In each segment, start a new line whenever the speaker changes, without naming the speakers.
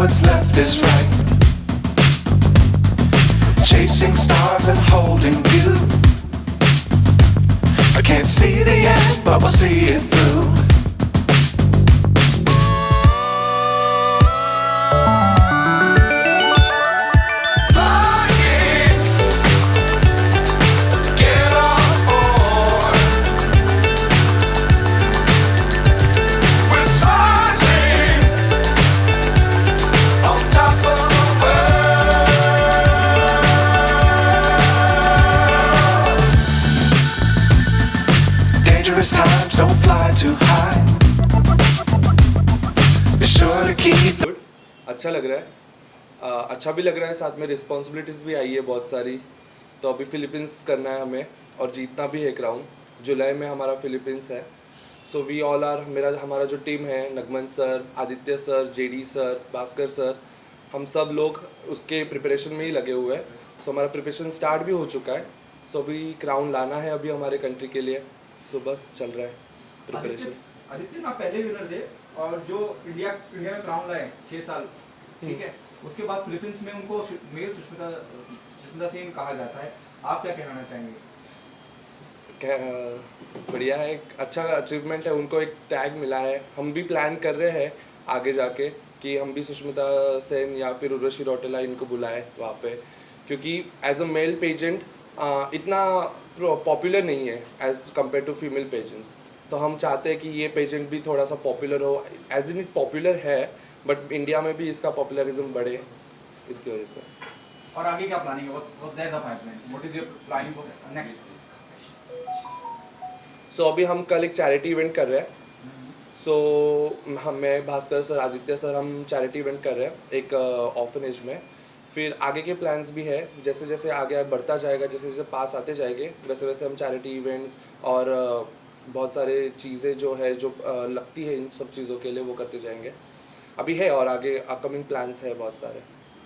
what's left is right. Chasing stars and holding you. I can't see the end, but we'll see it through. Times don't fly too high. Be sure to keep the...
अच्छा लग रहा है, अच्छा भी लग रहा है, साथ में रिस्पॉन्सिबिलिटीज़ भी आई है बहुत सारी. तो अभी फिलीपींस करना है हमें और जीतना भी है क्राउन. जुलाई में हमारा फिलीपींस है. सो वी ऑल आर, हमारा जो टीम है, Nagman sir, Aditya sir, JD sir, Bhaskar sir, हम सब लोग उसके प्रिपरेशन में ही लगे हुए हैं. सो हमारा प्रिपरेशन स्टार्ट भी हो चुका है. सो अभी क्राउन लाना है अभी हमारे कंट्री के लिए. सो बस चल रहा है प्रिपरेशन.
आदित्य ना पहले विनर थे और जो इंडिया में क्राउन लाए 6 साल, ठीक है, उसके बाद फिलीपींस में उनको मेल सुष्मिता सेन कहा जाता है. आप क्या कहना चाहेंगे?
बढ़िया है, अच्छा अचीवमेंट है. उनको एक टैग मिला है. हम भी प्लान कर रहे हैं आगे जाके कि हम भी सुष्मिता सेन या फिर उर्वशी रौटेला इनको बुलाए वहाँ पे, क्योंकि एज अ मेल पेजेंट इतना पॉपुलर नहीं है as compare to female pageants. तो हम चाहते हैं कि ये पेजेंट भी थोड़ा सा पॉपुलर हो. एज इन इट पॉपुलर है, बट इंडिया में भी इसका पॉपुलरिज्म बढ़े, इसकी वजह से.
और आगे क्या प्लानिंग है? What's there the pipeline? What is your planning for next?
So अभी हम कल एक चैरिटी इवेंट कर रहे हैं. मैं, भास्कर सर, आदित्य सर, हम चैरिटी इवेंट कर रहे हैं एक ऑर्फनेज में. फिर आगे के प्लान्स भी है. जैसे जैसे आगे बढ़ता जाएगा, जैसे जैसे पास आते जाएंगे, वैसे वैसे हम चैरिटी इवेंट्स और बहुत सारे चीज़ें जो है जो लगती है इन सब चीज़ों के लिए वो करते जाएंगे. अभी है और आगे अपकमिंग प्लान्स है बहुत सारे.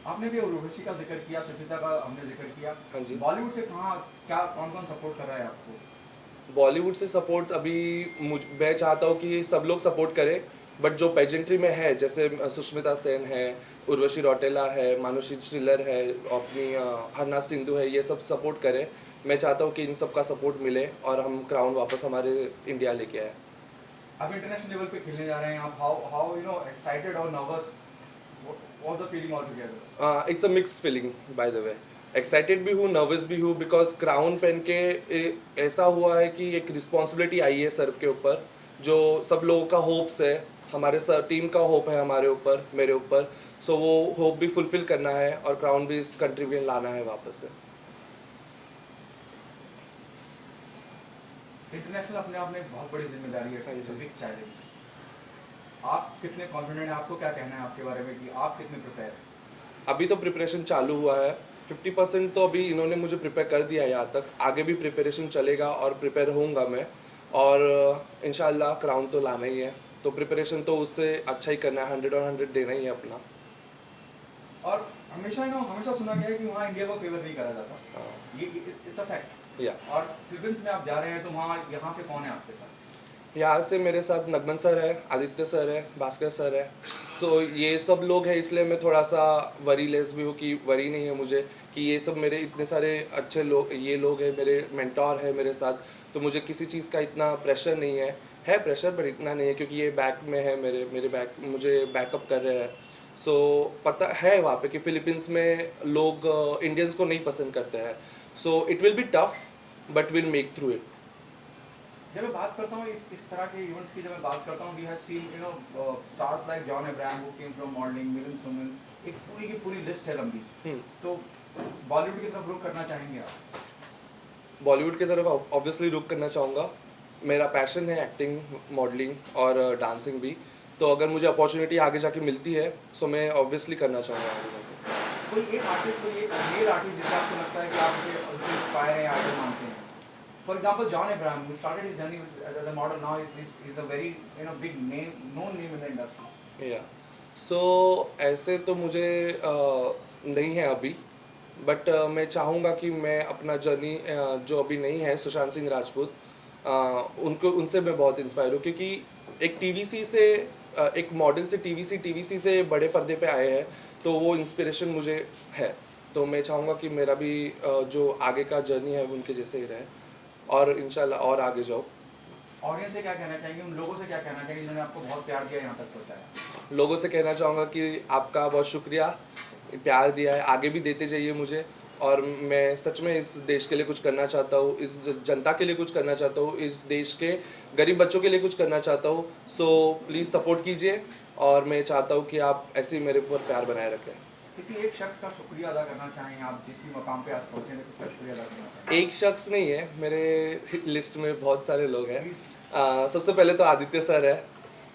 आपने भी उर्वशी का जिक्र किया, सुष्मिता का हमने जिक्र किया.
हाँ जी.
बॉलीवुड से कौन कौन सपोर्ट कर रहा है आपको?
बॉलीवुड से सपोर्ट अभी मैं चाहता हूँ कि सब लोग सपोर्ट करें, बट जो पेजेंट्री में है, जैसे सुष्मिता सेन है, उर्वशी रौटेला है, मानुषी चिल्लर है, अपनी हरना सिंधु है, ये सब सपोर्ट करें. मैं चाहता हूँ कि इन सब का सपोर्ट मिले और हम क्राउन वापस हमारे इंडिया लेके आए.
आप इंटरनेशनल लेवल पे खेलने जा रहे हैं. आप हाउ यू नो एक्साइटेड और nervous? What's the feeling all together?
It's a mixed feeling by the way. Excited भी हूँ, नर्वस भी हूँ, बिकॉज क्राउन पहन के ऐसा हुआ है कि एक रिस्पॉन्सिबिलिटी आई है सर के ऊपर, जो सब लोगों का होप्स है. हमारे सर टीम का होप है हमारे ऊपर, मेरे ऊपर. सो वो होप भी फुलफिल करना है और क्राउन भी इस कंट्री में लाना है वापस से.
इंटरनेशनल अपने आप में बहुत बड़ी जिम्मेदारी है, इट्स अ बिग चैलेंज. आप कितने कॉन्फिडेंट हैं? आपको क्या कहना है आपके बारे में कि आप कितने प्रिपेयर हैं?
अभी तो प्रिपरेशन चालू हुआ है. 50% तो अभी इन्होंने मुझे प्रिपेयर कर दिया है. यहाँ तक आगे भी प्रिपरेशन चलेगा और प्रिपेयर होऊंगा मैं. और इंशाल्लाह क्राउन तो लाना ही है. तो प्रिपरेशन तो उससे अच्छा ही करना है, 100 और 100 देना ही है अपना.
और हमेशा सुना गया है कि वहाँ इंडिया को फेवर नहीं करा जाता. ये इट्स अ फैक्ट.
या
और फिलीपींस में आप जा रहे हैं तो वहाँ यहाँ से कौन है आपके साथ?
यहाँ से मेरे साथ नगमन सर है, आदित्य सर है, भास्कर सर है. सो ये सब लोग हैं, इसलिए मैं थोड़ा सा वरी लेस भी हूँ कि वरी नहीं है मुझे कि ये सब मेरे इतने सारे अच्छे लोग, ये लोग हैं, मेरे मेंटोर है मेरे साथ. तो मुझे किसी चीज़ का इतना प्रेशर नहीं है. प्रेशर पर इतना नहीं है क्योंकि ये बैक में है, मेरे बैक मुझे बैकअप कर रहे हैं. सो पता है वहाँ पे कि फिलीपींस में लोग इंडियंस को नहीं पसंद करते हैं. So it will be tough but will make through it.
जब मैं बात करता हूँ इस तरह के इवेंट्स की, जब मैं बात करता हूँ, we have seen you know stars like John Abraham who came from modelling, Milind Soman, एक पूरी की पूरी लिस्ट है लंबी. तो बॉलीवुड की तरफ रुख करना चाहेंगे आप?
बॉलीवुड की तरफ ऑब्वियसली रुख करना चाहूँगा. मेरा पैशन है एक्टिंग, मॉडलिंग और डांसिंग भी. तो अगर मुझे अपॉर्चुनिटी आगे जाके मिलती है सो मैं ऑब्वियसली करना चाहूँगा आगे जाके.
कोई एक आर्टिस्ट, कोई एक मेल आर्टिस्ट जिससे आपको लगता है कि आप उसे इंस्पायर हैं, आइडल मानते हैं? For example, John Abraham, who started his journey as a model, now is a very big name, known name in the industry.
Yeah. So ऐसे तो मुझे नहीं है अभी, बट मैं चाहूँगा कि मैं अपना जर्नी जो अभी नहीं है, सुशांत सिंह राजपूत, उनसे मैं बहुत इंस्पायर हूँ क्योंकि एक टीवीसी से एक मॉडल से टीवीसी से बड़े पर्दे पे आए हैं, तो वो इंस्पिरेशन मुझे है। तो मैं चाहूँगा कि मेरा भी जो आगे का जर्नी है वो उनके जैसे ही रहे और इंशाल्लाह और आगे जाओ।
ऑडियंस से क्या कहना चाहेंगे, उन लोगों से क्या कहना चाहेंगे जिन्होंने आपको बहुत प्यार दिया, यहाँ तक पहुँचाया?
लोगों से कहना चाहूँगा कि आपका बहुत शुक्रिया, प्यार दिया है, आगे भी देते जाइए मुझे। और मैं सच में इस देश के लिए कुछ करना चाहता हूँ, इस जनता के लिए कुछ करना चाहता हूँ, इस देश के गरीब बच्चों के लिए कुछ करना चाहता हूँ। सो प्लीज़ सपोर्ट कीजिए और मैं चाहता हूँ कि आप ऐसे ही मेरे ऊपर प्यार बनाए रखें।
किसी एक शख्स का शुक्रिया अदा करना चाहेंगे आप, जिस भी मकाम पे आज पहुँचे हैं, किसका शुक्रिया अदा करना चाहेंगे?
एक शख्स नहीं है, मेरे लिस्ट में बहुत सारे लोग हैं। सबसे पहले तो आदित्य सर है,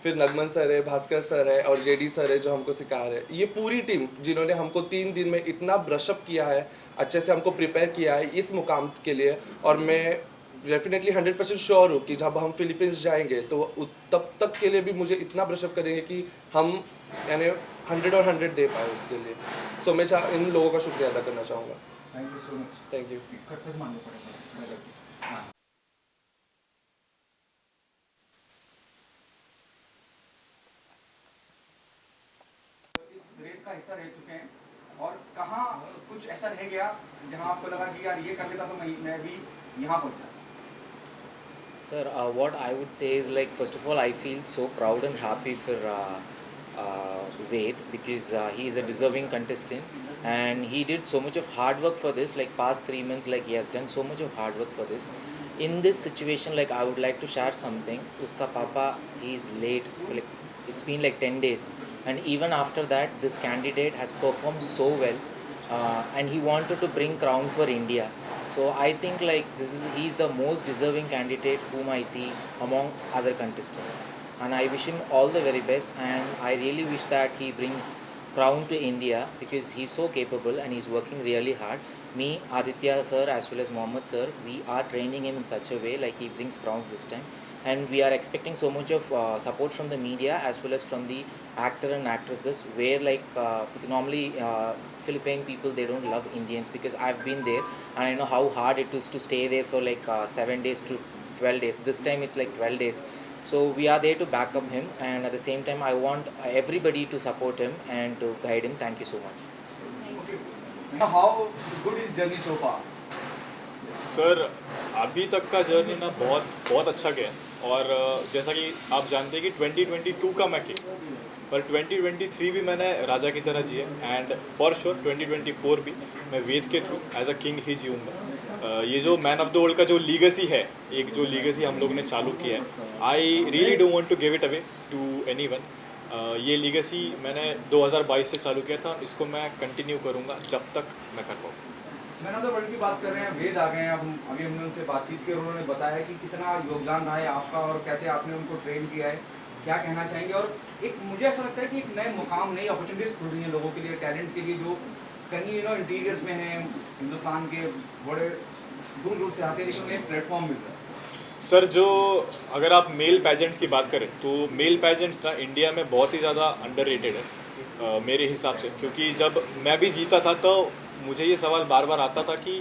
फिर नगमन सर है, भास्कर सर है और जेडी सर है जो हमको सिखा रहे हैं। ये पूरी टीम जिन्होंने हमको 3 दिन में इतना ब्रशअप किया है, अच्छे से हमको प्रिपेयर किया है इस मुकाम के लिए। और मैं डेफिनेटली 100% श्योर हूँ कि जब हम फिलीपींस जाएंगे तो तब तक के लिए भी मुझे इतना ब्रशअप करेंगे कि हम यानी 100 और 100 दे पाए उसके लिए। सो मैं इन लोगों का शुक्रिया अदा करना चाहूँगा।
Thank you so much.
Thank you.
Cut मान लो थोड़ा सा। हाँ। इस रेस का हिस्सा रह चुके हैं और कहाँ कुछ ऐसा रह गया जहाँ आपको लगा कि यार ये कर लेता तो मैं भी यहाँ पहुँचा?
Sir, what I would say is like first of all, I feel so proud and happy for Ved because he is a deserving contestant and he did so much of hard work for this. Like past 3 months, like he has done so much of hard work for this. In this situation, like I would like to share something. Uska papa, he is late. Like, it's been like 10 days, and even after that, this candidate has performed so well, and he wanted to bring crown for India. So I think like he's the most deserving candidate whom I see among other contestants, and I wish him all the very best, and I really wish that he brings crown to India because he's so capable and he's working really hard. Me, Aditya sir as well as Mohammed sir, we are training him in such a way like he brings crowns this time, and we are expecting so much of support from the media as well as from the actor and actresses where like normally Philippine people, they don't love Indians because I've been there and I know how hard it is to stay there for like 7 days to 12 days. This time it's like 12 days. So we are there to back up him, and at the same time I want everybody to support him and to guide him. Thank you so much.
Okay. Now, how good is journey so far?
Sir अभी तक का journey ना बहुत बहुत अच्छा गया और जैसा कि आप जानते हैं कि 2022 का मैं किंग, पर 2023 भी मैंने राजा की तरह जिए एंड फॉर श्योर 2024 भी मैं वेद के थ्रू एज अ किंग ही जीऊँगा। ये जो मैन ऑफ द वर्ल्ड का जो लीगेसी है, एक जो लीगेसी हम लोग ने चालू किया है, I really don't want to give it away to anyone. ये लीगेसी मैंने 2022 से चालू किया था, इसको मैं कंटिन्यू करूँगा जब तक मैं कर पाऊँ।
मैन ऑफ द वर्ल्ड की बात कर रहे हैं, वेद आ गए हैं, अभी हमने उनसे बातचीत की और उन्होंने बताया कि कितना योगदान रहा है आपका और कैसे आपने उनको ट्रेन किया है, क्या कहना चाहेंगे? और एक मुझे ऐसा लगता है कि एक नए मुकाम, नई अपॉर्चुनिटीज़ खुल रही हैं लोगों के लिए, टैलेंट के लिए, जो कहीं इंटीरियर्स में हैं हिंदुस्तान के, बड़े दूर दूर से आते हैं, लेकिन उन्हें एक प्लेटफॉर्म मिल रहा है।
सर जो अगर आप मेल पैजेंट्स की बात करें तो मेल पैजेंट्स ना इंडिया में बहुत ही ज़्यादा अंडररेटेड है मेरे हिसाब से, क्योंकि जब मैं भी जीता था तो मुझे ये सवाल बार बार आता था कि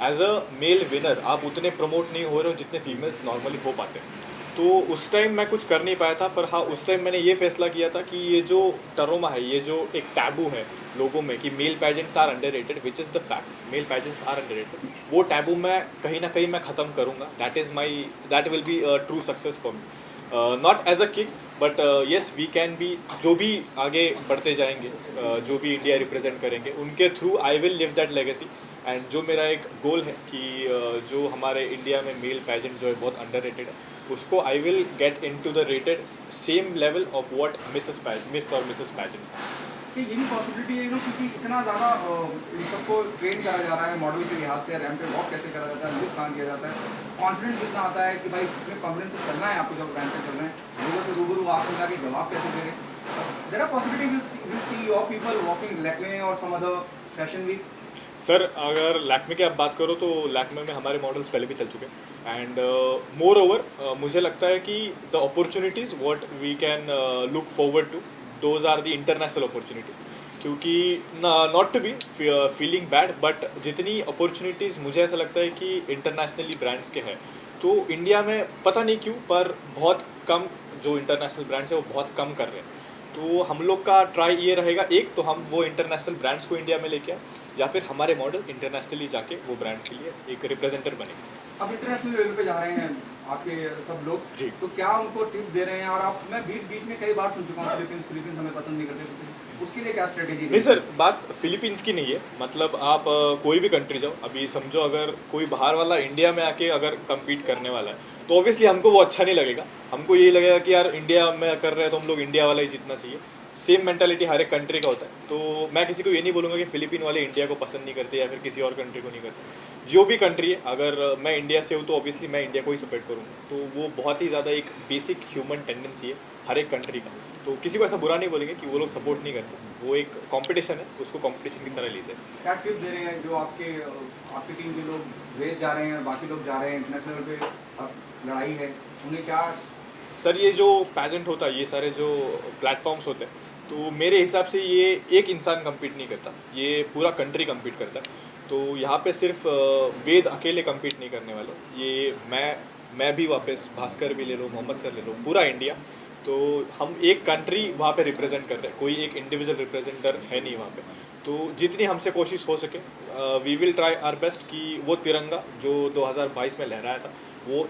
एज अ मेल विनर आप उतने प्रमोट नहीं हो रहे हो जितने फीमेल्स नॉर्मली हो पाते हैं। तो उस टाइम मैं कुछ कर नहीं पाया था, पर हाँ उस टाइम मैंने ये फैसला किया था कि ये जो टरोमा है, ये जो एक टैबू है लोगों में कि male pageants are underrated, which is the fact, male pageants are underrated, वो टैबू मैं कहीं ना कहीं मैं ख़त्म करूँगा। That will be true success for me, not as a king but yes we can be, जो भी आगे बढ़ते जाएंगे, जो भी इंडिया रिप्रेजेंट करेंगे उनके through I will live that legacy. And जो मेरा एक गोल है कि जो हमारे इंडिया में मेल पैजेंट जो है बहुत अंडररेटेड है, उसको I will get into the rated same level of what miss और मिसेस पैजेंट्स।
कि ये भी पॉसिबिलिटी है क्योंकि इतना ज़्यादा इन सबको ट्रेन करा जा रहा है, मॉडल के लिहाज से रैंप पे वॉक कैसे करा जाता है, लुक कहाँ किया जाता है, कॉन्फिडेंस कितना आता है कि भाई इतने कॉन्फिडेंस से चलना है आपको, जब रैंप पे चलना है लोगों से रूबरू आपको जाके जवाब कैसे दे रहे। There are possibility will see your people walking Lakme और some other fashion week.
Sir अगर लैक्मे की आप बात करो तो लैक्मे में हमारे मॉडल्स पहले भी चल चुके हैं एंड मोर ओवर मुझे लगता है कि the opportunities what we can look forward to, those are the international opportunities. क्योंकि not to be feeling bad but जितनी अपॉर्चुनिटीज़ मुझे ऐसा लगता है कि इंटरनेशनली ब्रांड्स के हैं, तो इंडिया में पता नहीं क्यों पर बहुत कम जो इंटरनेशनल ब्रांड्स है वो बहुत कम कर रहे हैं। तो हम लोग का ट्राई ये रहेगा, एक तो हम वो इंटरनेशनल ब्रांड्स को इंडिया में लेके आए, या फिर हमारे मॉडल इंटरनेशनली जाके वो ब्रांड्स के लिए एक रिप्रेजेंटर बने।
अब इंटरनेशनल लेवल पे जा रहे हैं आपके सब लोग
जी।
तो क्या उनको टिप दे रहे हैं? और आप, मैं बीच बीच में कई बार सुन चुका हूँ फिलीपींस हमें पसंद नहीं करते, उसके लिए क्या स्ट्रेटेजी?
नहीं सर, बात फिलीपींस की नहीं है। मतलब आप कोई भी कंट्री जाओ, अभी समझो अगर कोई बाहर वाला इंडिया में आके अगर कम्पीट करने वाला है तो ऑब्वियसली हमको वो अच्छा नहीं लगेगा। हमको यही लगेगा कि यार इंडिया में कर रहे हैं तो हम लोग इंडिया वाला ही जीतना चाहिए। सेम मेंटालिटी हर एक कंट्री का होता है। तो मैं किसी को ये नहीं बोलूँगा कि फिलीपीन वाले इंडिया को पसंद नहीं करते या फिर किसी और कंट्री को नहीं करते। जो भी कंट्री है, अगर मैं इंडिया से हूँ तो ऑब्वियसली मैं इंडिया को ही सपोर्ट करूँगा। तो वो बहुत ही ज़्यादा एक बेसिक ह्यूमन टेंडेंसी है हर एक कंट्री का। तो किसी को ऐसा बुरा नहीं बोलेंगे कि वो लोग सपोर्ट नहीं करते, वो एक कंपटीशन है, उसको कंपटीशन की तरह लेते हैं।
क्या टिप दे रहे हैं जो आपकी टीम के लोग विदेश जा रहे हैं और बाकी लोग जा रहे हैं इंटरनेशनल लेवल पे, अब लड़ाई है, उन्हें क्या?
सर ये जो पैजेंट होता है, ये सारे जो प्लेटफॉर्म्स होते हैं, तो मेरे हिसाब से ये एक इंसान कम्पीट नहीं करता, ये पूरा कंट्री कम्पीट करता है। तो यहाँ पे सिर्फ वेद अकेले कम्पीट नहीं करने वाले, ये मैं भी वापस, भास्कर भी ले लो, मोहम्मद सर ले लो, पूरा इंडिया। तो हम एक कंट्री वहाँ पे रिप्रेजेंट कर रहे हैं, कोई एक इंडिविजुअल रिप्रेजेंटर है नहीं वहाँ पे। तो जितनी हमसे कोशिश हो सके we will try our best कि वो तिरंगा जो 2022 में लहराया था वो